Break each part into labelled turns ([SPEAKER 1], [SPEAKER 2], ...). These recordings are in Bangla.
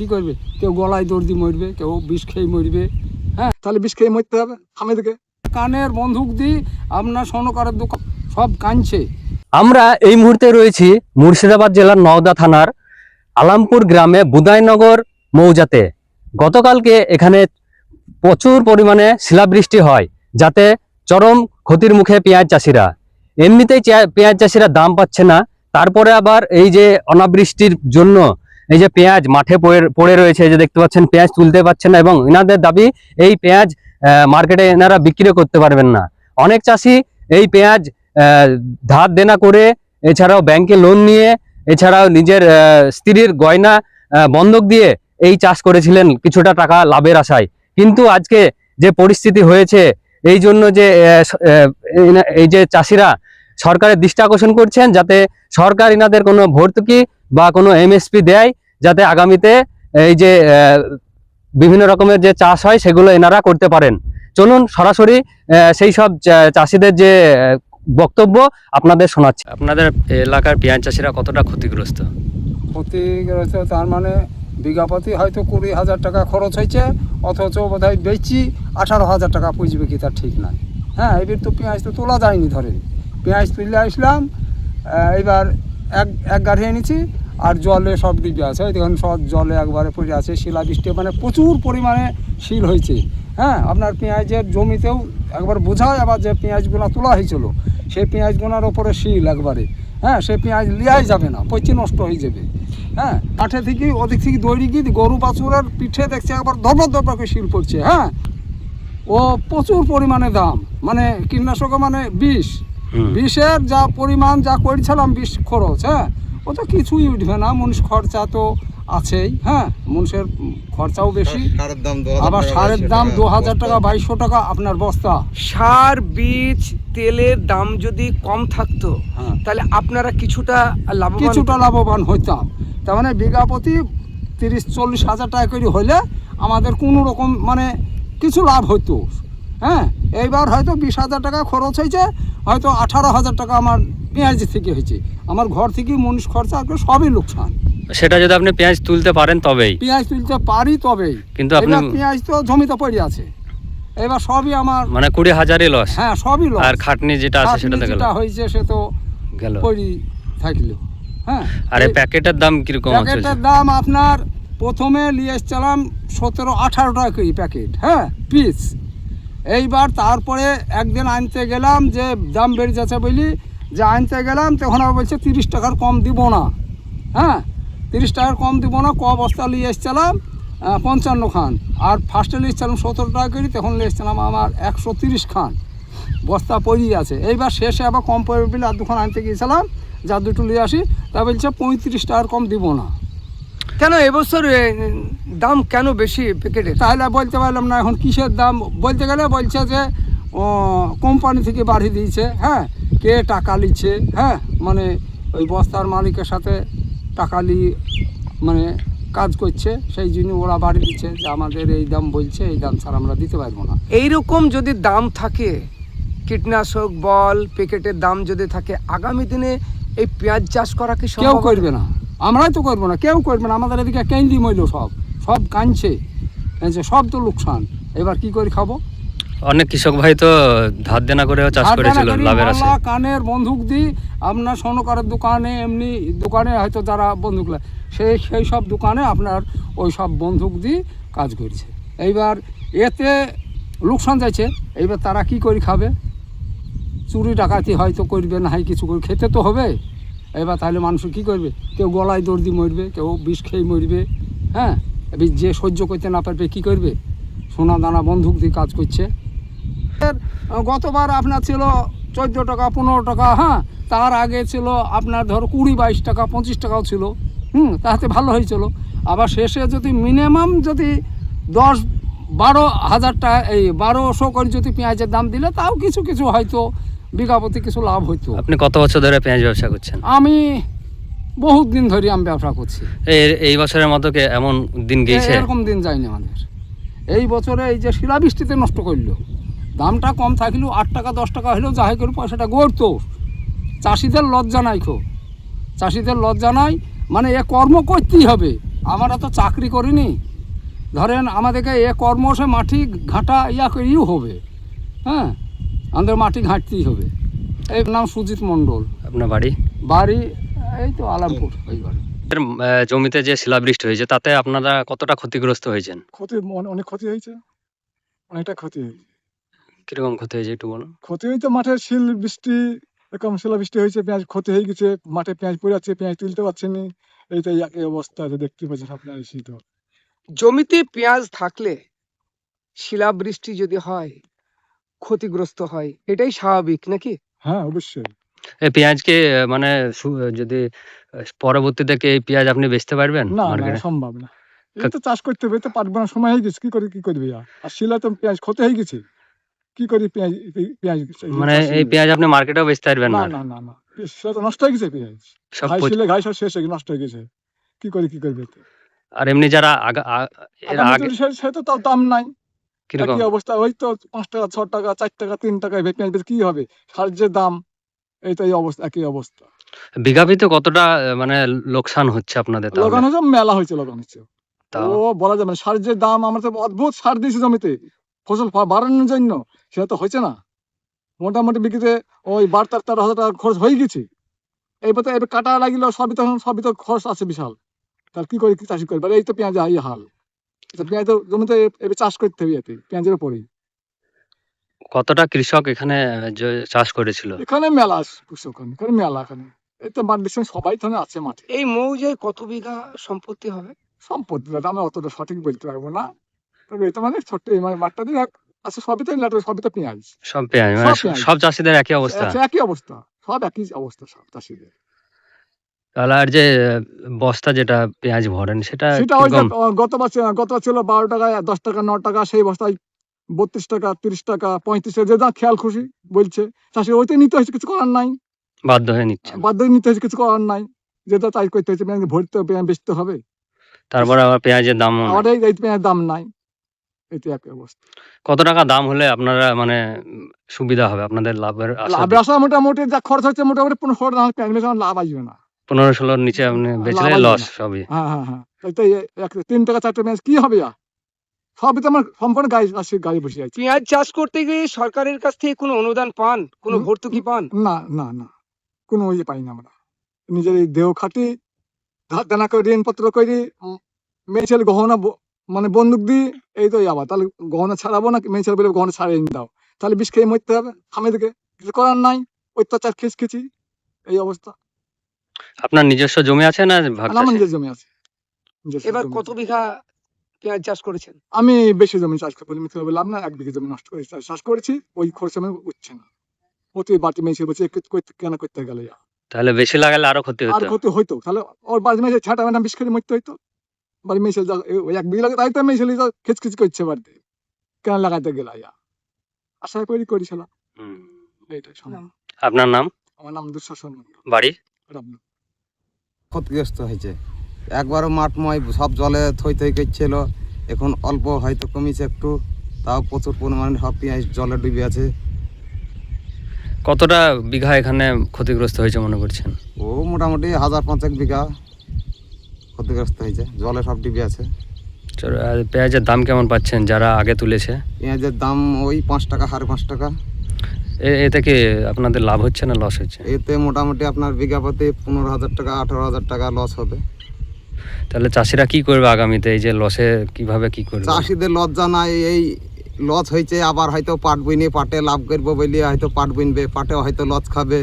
[SPEAKER 1] কী করবে? কেউ গলায় দড়ি দিয়ে মরবে, কেউ বিষ খেয়ে মরবে। হ্যাঁ, তাহলে বিষ খেয়ে মরতে হবে আমাদেরকে। কানের বন্দুক দিয়ে আপনার স্বর্ণকারের দোকান সব কাঁদছে।
[SPEAKER 2] আমরা এই মুহূর্তে রয়েছি মুর্শিদাবাদ জেলার নওদা থানার আলামপুর গ্রামে বুদাইনগর মৌজাতে। গতকালকে এখানে প্রচুর পরিমাণে শিলাবৃষ্টি হয়, যাতে চরম ক্ষতির মুখে পেঁয়াজ চাষিরা। এমনিতেই পেঁয়াজ চাষিরা দাম পাচ্ছে না, তারপরে আবার এই যে অনাবৃষ্টির জন্য এই যে পেঁয়াজ মাঠে পড়ে রয়েছে, এই যে দেখতে পাচ্ছেন, পেঁয়াজ তুলতে পারছেন না। এবং এনাদের দাবি এই পেঁয়াজ মার্কেটে এনারা বিক্রি করতে পারবেন না। অনেক চাষি এই পেঁয়াজ ধার দেনা করে, এছাড়াও ব্যাংকে লোন নিয়ে, এছাড়াও নিজের স্ত্রীর গয়না বন্ধক দিয়ে এই চাষ করেছিলেন কিছুটা টাকা লাভের আশায়। কিন্তু আজকে যে পরিস্থিতি হয়েছে, এই জন্য যে এই যে চাষিরা সরকারের দৃষ্টি আকর্ষণ করছেন, যাতে সরকার এনাদের কোনো ভর্তুকি বা কোনো এমএসপি দেয়, যাতে আগামীতে এই যে বিভিন্ন রকমের যে চাষ হয় সেগুলো এনারা করতে পারেন। চলুন সরাসরি সেই সব চাষিদের যে বক্তব্য আপনাদের শোনাচ্ছি। আপনাদের এলাকার পেঁয়াজ চাষিরা কতটা ক্ষতিগ্রস্ত?
[SPEAKER 1] ক্ষতিগ্রস্ত তার মানে বিঘাপতি হয়তো 20,000 টাকা খরচ হয়েছে, অথচ বোধহয় বেচি 18,000 টাকা পুষবে কি তার ঠিক নাই। হ্যাঁ, এবার তো পেঁয়াজ তো তোলা যায়নি, ধরেন পেঁয়াজ তুলে আসলাম, এবার এক গাড়ি এনেছি, আর জলে সব ডিবে আছে, দেখুন সব জলে একবারে পড়ে আছে। শিলাবৃষ্টি মানে প্রচুর পরিমাণে শিল হয়েছে। হ্যাঁ, আপনার পেঁয়াজের জমিতেও একবার বোঝায়, আবার যে পেঁয়াজগুলো তোলা হয়েছিল সেই পেঁয়াজগুলোর ওপরে শিল একবারে। হ্যাঁ, সে পেঁয়াজ লিয়াই যাবে না, পচি নষ্ট হয়ে যাবে। হ্যাঁ, কাঠে থেকে ওদিক থেকে দৌড়ি গিয়ে গরু বাছুরের পিঠে দেখছে একবার ধপর ধপর করে শিল পড়ছে। হ্যাঁ, ও প্রচুর পরিমাণে দাম, মানে কীটনাশক মানে বিষের যা পরিমাণ যা করেছিলাম, বিষ খরচ। হ্যাঁ, ও তো কিছুই উঠবে না, মানুষ খরচা তো আছেই। হ্যাঁ, মানুষের খরচাও বেশি, আবার সারের দাম 2,000 টাকা 2,200 টাকা আপনার বস্তা।
[SPEAKER 3] সার, বীজ, তেলের দাম যদি কম থাকতো,
[SPEAKER 1] হ্যাঁ,
[SPEAKER 3] তাহলে আপনারা কিছুটা
[SPEAKER 1] লাভবান হইতাম। তার মানে বিঘা প্রতি 30-40 হাজার টাকা করে হলে আমাদের কোনো রকম মানে কিছু লাভ হইতো। হ্যাঁ, এইবার হয়তো 20,000 টাকা খরচ হয়েছে, হয়তো 18,000 টাকা আমার পেঁয়াজ থেকে হয়েছে। আমার ঘর থেকে মানুষ খরচা সবই লোকসান।
[SPEAKER 2] সেটা যদি আপনি পেঁয়াজ তুলতে পারেন তবেই,
[SPEAKER 1] পেঁয়াজ তুলতে পারি তবেই,
[SPEAKER 2] কিন্তু আপনি
[SPEAKER 1] পেঁয়াজ তো জমিতে পড়ে আছে, এবার সবই আমার
[SPEAKER 2] মানে 20,000-ই লস।
[SPEAKER 1] হ্যাঁ, সবই লস।
[SPEAKER 2] আর খাটনি যেটা আছে সেটা তো গেল,
[SPEAKER 1] হয়েছে সে তো
[SPEAKER 2] গেল
[SPEAKER 1] পড়ি থাকলো। হ্যাঁ,
[SPEAKER 2] আর এই প্যাকেটের দাম কিরকম আছে?
[SPEAKER 1] প্যাকেটের দাম আপনার প্রথমে নিয়ে এসেছিলাম 17-18 টাকা করে প্যাকেট। হ্যাঁ, পিস। এইবার তারপরে একদিন আনতে গেলাম, যে দাম বেড়ে যাচ্ছে বলি, যে আনতে গেলাম তখন আবার বলছে 30 টাকার কম দিব না। হ্যাঁ, 30 টাকার কম দিব না। ক বস্তা নিয়ে এসেছিলাম? 55 খান। আর ফার্স্টে নিয়ে এসেছিলাম 17 টাকা করে, তখন নিয়ে এসেছিলাম আমার 130 খান বস্তা পড়িয়ে আছে। এইবার শেষে আবার কম পড়বে বলে আর দুখান আনতে গিয়েছিলাম, যা দুটো নিয়ে আসি, তা বলছে 35 টাকার কম দিব না।
[SPEAKER 3] কেন এবছর দাম কেন বেশি প্যাকেটের?
[SPEAKER 1] তাহলে বলতে পারলাম না এখন কিসের দাম। বলতে গেলে বলছে যে কোম্পানি থেকে বাড়িয়ে দিয়েছে। হ্যাঁ, কে টাকা নিচ্ছে। হ্যাঁ, মানে ওই বস্তার মালিকের সাথে টাকা নিয়ে মানে কাজ করছে, সেই জন্য ওরা বাড়িয়ে দিচ্ছে, যে আমাদের এই দাম বলছে, এই দাম ছাড়া আমরা দিতে পারবো না।
[SPEAKER 3] এইরকম যদি দাম থাকে, কীটনাশক বল প্যাকেটের দাম যদি থাকে, আগামী দিনে এই পেঁয়াজ চাষ করা কি
[SPEAKER 1] কেউ করবে না, আমরাই তো করবো না, কেউ করবে না। আমাদের এদিকে কেন্দ্রি মইল সব কাঁদছে, সব তো লোকসান। এবার কি করে খাবো?
[SPEAKER 2] অনেক কৃষক ভাই তো ধার দেনা করেও চাষ করেছিল লাভের আশায়।
[SPEAKER 1] কানের বন্দুক দিই আপনার স্বর্ণকারের দোকানে, এমনি দোকানে হয়তো যারা বন্দুক সেই সব দোকানে আপনার ওই সব বন্দুক দিয়ে কাজ করছে। এইবার এতে লোকসান যাচ্ছে। এইবার তারা কি করে খাবে? চুরি ডাকাতি হয়তো করবে না, হয় কিছু করে খেতে তো হবে। এবার তাহলে মানুষ কি করবে? কেউ গলায় দড়ি দিয়ে মরবে, কেউ বিষ খেয়ে মরবে। হ্যাঁ, যে সহ্য করতে না পারবে কি করবে? সোনা দানা বন্দুক দিয়ে কাজ করছে। গতবার আপনার ছিল 14 টাকা 15 টাকা। হ্যাঁ, তার আগে ছিল আপনার ধরো 20-22 টাকা 25 টাকাও ছিল। তাতে ভালো হয়েছিল। আবার শেষে যদি মিনিমাম যদি 10-12 হাজার টাকা, এই 1200 করে যদি পেঁয়াজের দাম দিলে, তাও কিছু কিছু হয়তো বিঘাপতি কিছু লাভ হইতো।
[SPEAKER 2] আপনি কত বছর ধরে পেঁয়াজ ব্যবসা করছেন?
[SPEAKER 1] আমি বহুত দিন ধরে আমি ব্যবসা করছি।
[SPEAKER 2] এই বছরের মতো কি এমন দিন গেছে?
[SPEAKER 1] এরকম দিন যায়নি আমাদের। এই বছরে এই যে শিলাবৃষ্টিতে নষ্ট করলো, দামটা কম থাকলেও 8 টাকা 10 টাকা হলেও যাই করে পয়সাটা গড়তো। চাষিদের লজ্জা নাই, চাষিদের লজ্জা নাই, মানে এ কর্ম করতেই হবে। আমরা তো চাকরি করিনি, ধরেন আমাদেরকে এ কর্ম সে মাটি ঘাঁটা ইউ হবে, হ্যাঁ আমাদের মাটি ঘাঁটতেই হবে। এই নাম সুজিত মণ্ডল,
[SPEAKER 2] আপনার বাড়ি?
[SPEAKER 1] বাড়ি এই তো আলামপুর ওই বাড়ি।
[SPEAKER 2] জমিতে যে শিলাবৃষ্টি হয়েছে তাতে আপনারা কতটা ক্ষতিগ্রস্ত হয়েছেন?
[SPEAKER 4] ক্ষতি অনেক ক্ষতি হয়েছে, অনেকটা ক্ষতি হয়েছে।
[SPEAKER 2] কিরকম ক্ষতি হয়েছে একটু বলুন।
[SPEAKER 4] ক্ষতি হয়েছে মাঠের শিল বৃষ্টি, এরকম শিলাবৃষ্টি হয়েছে, পেঁয়াজ ক্ষতি হয়ে গেছে, মাঠে পেঁয়াজ পড়ে যাচ্ছে, পেঁয়াজ তুলতে পারছেন না। এইটাই একই অবস্থা, যে দেখতে পাচ্ছেন আপনার এই শীত।
[SPEAKER 3] জমিতে পেঁয়াজ থাকলে শিলাবৃষ্টি যদি হয় ক্ষতিগ্রস্ত হয়, এটাই স্বাভাবিক নাকি?
[SPEAKER 4] হ্যাঁ অবশ্যই।
[SPEAKER 2] এই পেঁয়াজকে মানে যদি পরবর্তীতে কি এই পেঁয়াজ আপনি বেচতে পারবেন
[SPEAKER 4] না না
[SPEAKER 2] মার্কেটে?
[SPEAKER 4] সম্ভব না, এই তো চাষ করতে হবে, তো পারবো না, সময় হয়ে গেছে, কি করবি আর শিলা তো পেঁয়াজ ক্ষতি হয়ে গেছে, কি করি পেঁয়াজ পেঁয়াজ
[SPEAKER 2] মানে এই পেঁয়াজ আপনি মার্কেটেও বেচতে পারবেন
[SPEAKER 4] না
[SPEAKER 2] না?
[SPEAKER 4] না না না, শিলা তো নষ্ট হয়ে গেছে, পেঁয়াজ
[SPEAKER 2] সব
[SPEAKER 4] ঘাই শিলে ঘাই সব শেষ হয়ে গেছে, নষ্ট হয়ে গেছে, কি করবে এতে?
[SPEAKER 2] আর এমনি যারা এর
[SPEAKER 4] আগামী
[SPEAKER 2] আগে
[SPEAKER 4] তো সে তো তার দাম নাই,
[SPEAKER 2] কিরকম
[SPEAKER 4] একই অবস্থা, ওই তো 5 টাকা 6 টাকা 4 টাকা 3 টাকা পেঁয়াজ বেচে কি হবে, সারের যে দাম, এই তো এই অবস্থা, একই অবস্থা।
[SPEAKER 2] বিঘা পিছু কতটা মানে লোকসান হচ্ছে আপনাদের তাহলে?
[SPEAKER 4] লগন হচ্ছে মেলা হয়েছে, লগন হচ্ছে,
[SPEAKER 2] তাও
[SPEAKER 4] ও বলা যাবে না। সারের যে দাম, আমরা তো অদ্ভুত সার দিয়েছি জমিতে ফসল বাড়ানোর জন্য, সেটা তো হয়েছে না। মোটামুটি বিক্রিতে ওই 12-13 হাজার টাকা খরচ হয়ে গেছে, এইবার তো এবার কাটা লাগিল, সবই তো খরচ আছে বিশাল, তাহলে কি করে, কি চাষি করবে? এই তো পেঁয়াজ এই হাল, পেঁয়াজ তো জমিতে এবার চাষ করতে হবে, এতে পেঁয়াজের উপরেই।
[SPEAKER 2] কতটা কৃষক এখানে যে চাষ করেছিল?
[SPEAKER 4] এখানে মেলা কৃষক, এখানে মেলা, এখানে এই তো মাঠের সঙ্গে সবাই তো আছে মাঠে।
[SPEAKER 3] এই মৌজায় কত বিঘা সম্পত্তি হবে?
[SPEAKER 4] সম্পত্তি আমরা অতটা সঠিক বলতে পারবো না, তবে এটা মানে ছোট্ট এই মানে মাঠটা দিয়ে আছে, সবই তো সবই তো পেঁয়াজ,
[SPEAKER 2] সব পেঁয়াজ মানে
[SPEAKER 4] সব পেঁয়াজ।
[SPEAKER 2] সব চাষিদের একই অবস্থা?
[SPEAKER 4] একই অবস্থা, সব একই অবস্থা সব চাষিদের।
[SPEAKER 2] তাহলে আর যে বস্তা যেটা পেঁয়াজ ভরেন সেটা
[SPEAKER 4] সেটা ওই
[SPEAKER 2] কিরকম?
[SPEAKER 4] গতবার ছিল 12 টাকা 10 টাকা 9 টাকা, সেই বস্তায় 32 টাকা 30 টাকা 35 টাকা, যে যা খেয়াল খুশি বলছে চাষি, ওইটাই নিতে হয়েছে, কিছু করার নাই,
[SPEAKER 2] বাধ্য হয়ে নিচ্ছেন?
[SPEAKER 4] বাধ্য হয়ে নিতে হয়েছে, কিছু করার নাই, যেটা তাই করতে হয়েছে, পেঁয়াজ ভরতে হবে, পেঁয়াজ বেচতে হবে,
[SPEAKER 2] তারপরে আবার পেঁয়াজের দাম
[SPEAKER 4] আমার এই পেঁয়াজ দাম নাই, এতে একই অবস্থা।
[SPEAKER 2] কত টাকা দাম হলে আপনারা মানে সুবিধা হবে আপনাদের লাভের আশা?
[SPEAKER 4] লাভ আসা মোটামুটি যা খরচ হচ্ছে, মোটামুটি 15-16 টাকা পেঁয়াজ বেচে আমার লাভ আসবে না,
[SPEAKER 2] 15-16 নিচে আপনি বেচলে
[SPEAKER 4] লাভ আসবে
[SPEAKER 2] লস
[SPEAKER 4] না।
[SPEAKER 2] সবই?
[SPEAKER 4] হ্যাঁ হ্যাঁ হ্যাঁ, এই তো 3 টাকা 4 টাকা পেঁয়াজ কি হবে? সবই তো আমার সম্পূর্ণ গাড়ি বসে আছে।
[SPEAKER 3] পেঁয়াজ চাষ করতে গিয়ে সরকারের কাছ থেকে কোনো অনুদান পান, কোনো ভর্তুকি পান?
[SPEAKER 4] না না না, কোনো ইয়ে পাই না আমরা, নিজের এই দেহ খাটি, ধার দেনা করে ঋণপত্র করে, মেয়ে ছেলে গহনা মানে বন্দুক দিই, এই তো আবার তাহলে গহনা ছাড়াবো না, মেয়ে ছেলে বলে গহনা ছাড়িয়ে দাও, তাহলে বিষ খেয়ে মরতে হবে আমাদেরকে, কিছু করার নাই, অত্যাচার খেয়েছি, এই অবস্থা।
[SPEAKER 2] আপনার নিজস্ব জমি আছে না ভাগ
[SPEAKER 4] আর আমার
[SPEAKER 2] চাষে?
[SPEAKER 4] নিজের জমি আছে, নিজস্ব
[SPEAKER 3] এবার
[SPEAKER 4] জমি
[SPEAKER 3] কত
[SPEAKER 4] আছে।
[SPEAKER 3] বিঘা পেঁয়াজ চাষ করেছেন?
[SPEAKER 4] আমি বেশি জমি চাষ করে মিথ্যে বললাম না, 1 বিঘা জমি নষ্ট করে চাষ করেছি, ওই খরচ আমি উঠছে না, প্রতি বাটি মেয়ে ছেলে বলছে কেন করতে গেলে
[SPEAKER 2] তাহলে বেশি লাগালে আরো ক্ষতি
[SPEAKER 4] আর
[SPEAKER 2] হতো?
[SPEAKER 4] ক্ষতি হইতো, তাহলে ওর বাড়ি মেয়ে ছাটা মানে বিষ খেলে মরতে হইতো, বাড়ি মেয়ে ছেলে ওই 1 বিঘা লাগে, তাই তো মেয়ে ছেলে খিচখিচ করছে বাড়িতে, কেন লাগাইতে গেলে আশা করেছিলাম,
[SPEAKER 2] হুম।
[SPEAKER 4] এইটাই শোনাম।
[SPEAKER 2] আপনার নাম?
[SPEAKER 4] আমার নাম দুঃশাসন
[SPEAKER 2] বাড়ি?
[SPEAKER 4] রামনাথ।
[SPEAKER 1] ক্ষতিগ্রস্ত হয়েছে, একবারও মাঠময় সব জলে থই করছিল, এখন অল্প হয়তো কমিছে একটু, তাও প্রচুর পরিমাণে সব পেঁয়াজ জলে ডুবে আছে।
[SPEAKER 2] কতটা বিঘা এখানে ক্ষতিগ্রস্ত হয়েছে মনে করছেন?
[SPEAKER 1] ও মোটামুটি 1000-5 বিঘা ক্ষতিগ্রস্ত হয়েছে, জলে সব ডুবে আছে।
[SPEAKER 2] আর পেঁয়াজের দাম কেমন পাচ্ছেন যারা আগে তুলেছে?
[SPEAKER 1] পেঁয়াজের দাম ওই 5 টাকা 5.5 টাকা।
[SPEAKER 2] এতে কি আপনাদের লাভ হচ্ছে না লস হচ্ছে?
[SPEAKER 1] এতে মোটামুটি আপনার বিঘা প্রতি 15,000 টাকা 18,000 টাকা লস হবে।
[SPEAKER 2] তাহলে চাষিরা কি করবে আগামীতে, এই যে লসে কিভাবে কি করবে?
[SPEAKER 1] চাষিদের লজ্জা নাই, এই লস হয়েছে, আবার হয়তো পাট বুনে পাটে লাভ করবো বলে হয়তো পাট বুনবে, পাটেও হয়তো লস খাবে,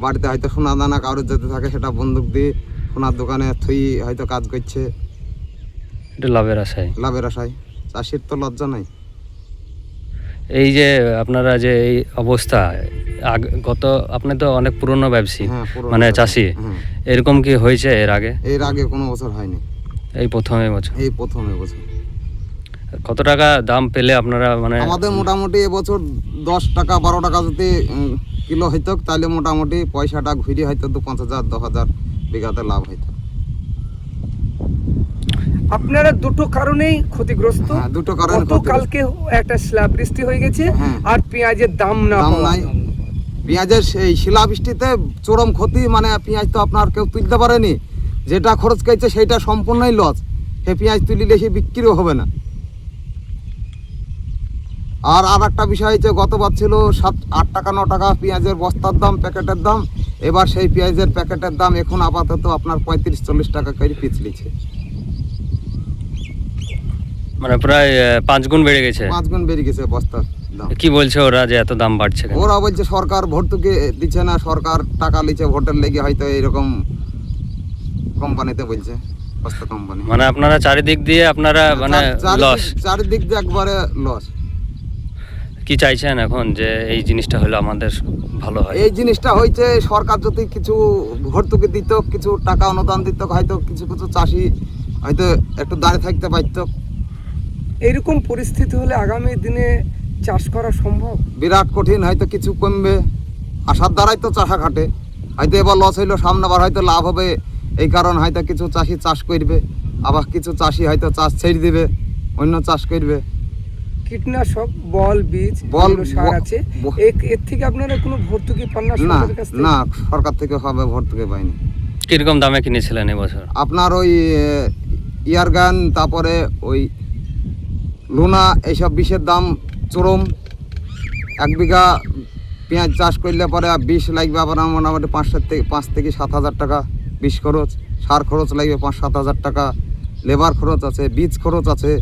[SPEAKER 1] বাড়িতে হয়তো সোনা দানা কারোর যেতে থাকে সেটা বন্দুক দিয়ে সোনার দোকানে থুই হয়তো কাজ করছে
[SPEAKER 2] এটা লাভের আশায়?
[SPEAKER 1] লাভের আশায়। চাষির তো লজ্জা নাই।
[SPEAKER 2] এই যে আপনারা যে এই অবস্থা, আপনি তো অনেক পুরনো ব্যবসায়ী,
[SPEAKER 1] হ্যাঁ, পুরনো
[SPEAKER 2] মানে
[SPEAKER 1] চাষি।
[SPEAKER 2] চাষি,
[SPEAKER 1] হ্যাঁ,
[SPEAKER 2] এরকম কি হয়েছে এর আগে?
[SPEAKER 1] এর আগে কোনো বছর হয়নি,
[SPEAKER 2] এই প্রথম বছর?
[SPEAKER 1] এই প্রথম এবছর।
[SPEAKER 2] কত টাকা দাম পেলে আপনারা মানে?
[SPEAKER 1] আমাদের মোটামুটি এবছর 10 টাকা 12 টাকা যদি কিলো হইতো, তাহলে মোটামুটি পয়সাটা ঘুরে হয়তো 2-5,000 10,000 বিঘাতে লাভ হইতো।
[SPEAKER 3] আপনারা দুটো কারণেই ক্ষতিগ্রস্ত।
[SPEAKER 1] হ্যাঁ, দুটো কারণে
[SPEAKER 3] কালকে একটা শিলাবৃষ্টি হয়ে গেছে,
[SPEAKER 1] হ্যাঁ।
[SPEAKER 3] আর পেঁয়াজের দাম না
[SPEAKER 1] দাম
[SPEAKER 3] পাওয়া।
[SPEAKER 1] নাই, পেঁয়াজের সেই শিলাবৃষ্টিতে চরম ক্ষতি, মানে পেঁয়াজ তো আপনার কেউ তুলতে পারেনি,
[SPEAKER 5] যেটা খরচ খাইছে সেইটা সম্পূর্ণই লস। সে পেঁয়াজ তুলিলে সে বিক্রিও হবে না। আর একটা বিষয় হচ্ছে, গতবার ছিল 7-8 টাকা 9 টাকা পেঁয়াজের বস্তার দাম, প্যাকেটের দাম। এবার সেই পেঁয়াজের প্যাকেটের দাম এখন আপাতত আপনার 35-40 টাকা করে পিস লিছে।
[SPEAKER 2] মানে প্রায় 5 গুণ বেড়ে গেছে।
[SPEAKER 5] 5 গুণ বেড়ে গেছে বস্তার দাম।
[SPEAKER 2] কি বলছে ওরা যে এত দাম বাড়ছে কেন?
[SPEAKER 5] ওরা বলছে সরকার ভর্তুকি দিচ্ছে না, সরকার টাকা লিচ্ছে ভোটের লেগে, হয়তো এইরকম কোম্পানিতে বলছে, বস্তা কোম্পানি।
[SPEAKER 2] মানে আপনারা চারিদিক দিয়ে আপনারা মানে লস।
[SPEAKER 5] চারিদিক দিয়ে একবারে লস।
[SPEAKER 2] কি চাইছেন এখন যে এই জিনিসটা হলে আমাদের ভালো হয়?
[SPEAKER 5] এই জিনিসটা হয়েছে, সরকার যদি কিছু ভর্তুকি দিত, কিছু টাকা অনুদান দিত, হয়তো কিছু কিছু চাষি হয়তো একটু দাঁড়িয়ে থাকতে পারত।
[SPEAKER 3] এইরকম পরিস্থিতি হলে আগামী দিনে চাষ করা সম্ভব?
[SPEAKER 5] বিরাট কঠিন, হয়তো কিছু কমবে। আশার দ্বারাই তো চাষা খাটে। হয়তো এবার লস হইলো, সামনে আবার হয়তো লাভ হবে। এই কারণ হয়তো কিছু চাষি চাষ করবে, আবার কিছু চাষি হয়তো চাষ ছেড়ে দিবে, অন্য চাষ করবে।
[SPEAKER 3] কীটনাশক, বল, বীজ,
[SPEAKER 5] বল,
[SPEAKER 3] এগুলো সার আছে,
[SPEAKER 5] ব-
[SPEAKER 3] এর থেকে আপনারা কোনো ভর্তুকি পান না
[SPEAKER 5] না
[SPEAKER 3] সরকারের কাছ থেকে?
[SPEAKER 5] না, সরকার থেকে হবে ভর্তুকি পাইনি।
[SPEAKER 2] কিরকম দামে কিনেছিলেন এবছর?
[SPEAKER 5] আপনার ওই ইয়ারগান, তারপরে ওই লুনা, এইসব বিষের দাম চরম। 1 বিঘা পেঁয়াজ চাষ করলে পরে 20 লাগবে, আবার মোটামুটি 5 থেকে 7 হাজার টাকা বিষ খরচ, সার খরচ লাগবে 5-7 হাজার টাকা, লেবার খরচ আছে, বীজ খরচ আছে।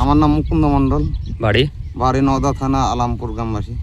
[SPEAKER 5] আমার নাম মুকুন্দ মণ্ডল,
[SPEAKER 2] বাড়ি?
[SPEAKER 5] বাড়ি নওদা থানা, আলামপুর গ্রামবাসী।